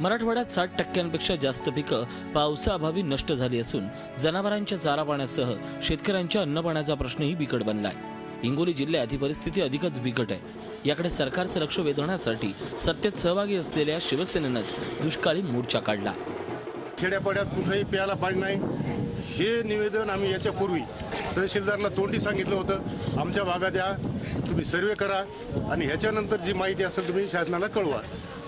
मराठवाड्यात 60% जास्त पिकं पावसाअभावी नष्ट झाली असून जनावरांच्या चारा पाण्यासह शेतकऱ्यांच्या अन्नपाण्याचा प्रश्नही बिकट बनलाय। हिंगोली जिल्ह्यात ही परिस्थिती अधिकच बिकट आहे। याकडे सरकारचं लक्ष वेधण्यासाठी सत्तेत सहभागी असलेल्या शिवसेनेनंच दुष्काळी मोर्चा काढला। खेड्यापाड्यात कुठेही प्यायला पाणी नाही हे निवेदन आम्ही याच्यापूर्वी तहसीलदारला तोंडी सांगितलं होतं। आमच्या भागात या तुम्ही सर्वे करा आणि ह्याच्यानंतर जी माहिती असेल तुम्ही शासनाला कळवा,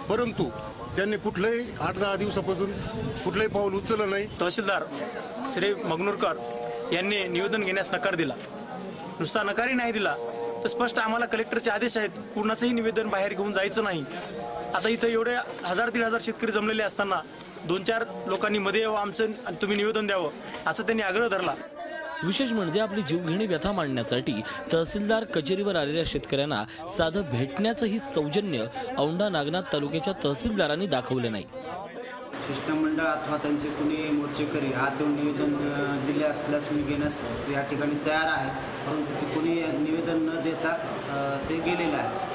परंतु त्यांनी कुठलंही 8-10 दिवसापासून कुठलंही पाऊल उचललं नाही। तहसीलदार श्री मगनूरकर यांनी निवेदन घेण्यास नकार दिला। नुसता नकारही नाही दिला तर स्पष्ट आम्हाला कलेक्टरचे आदेश आहेत, कुणाचंही निवेदन बाहेर घेऊन जायचं नाही। आता इथं एवढे 1000-1500 शेतकरी जमलेले असताना 2-4 लोकांनी मध्ये यावं आमचं आणि तुम्ही निवेदन द्यावं असं त्यांनी आग्रह धरला। विशेष म्हणजे आपली जीवघेणी व्यथा मांडण्यासाठी तहसीलदार कचेरीवर आलेल्या शेतकऱ्यांना साधं भेटण्याचंही सौजन्य औंढा नागनाथ तालुक्याच्या तहसीलदारांनी दाखवलं नाही। शिष्टमंडळ अथवा त्यांचे कुणी मोर्चेकरी हात देऊन निवेदन दिले असल्यास मी घेण्यास या ठिकाणी तयार आहे, परंतु कुणी निवेदन न देता ते गेलेले आहे।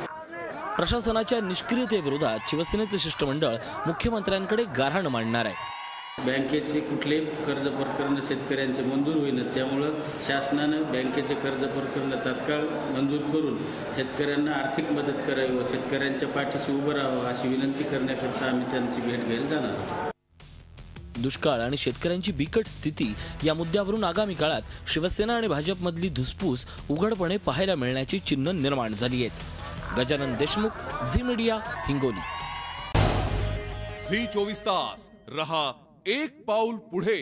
प्रशासनाच्या निष्क्रियतेविरोधात शिवसेनेचे शिष्टमंडळ मुख्यमंत्र्यांकडे गाऱ्हाण मांडणार आहे। बँकेचे कुठलेही कर्ज प्रकरण शेतकऱ्यांचे मंजूर होईना, त्यामुळे शासनाने बँकेचे कर्ज प्रकरण तात्काळ मंजूर करून शेतकऱ्यांना आर्थिक मदत करावी व शेतकऱ्यांच्या पाठीशी उभं राहावं अशी विनंती करण्याकरता आम्ही त्यांची भेट घ्यायला जाणार आहोत। दुष्काळ आणि शेतकऱ्यांची बिकट स्थिती या मुद्द्यावरून आगामी काळात शिवसेना आणि भाजपमधली धुसफूस उघडपणे पाहायला मिळण्याची चिन्ह निर्माण झाली आहेत। Gajanan Deshmukh, Zee media, Hingoli. Zee 24 तास रहा एक पाऊल पुढे।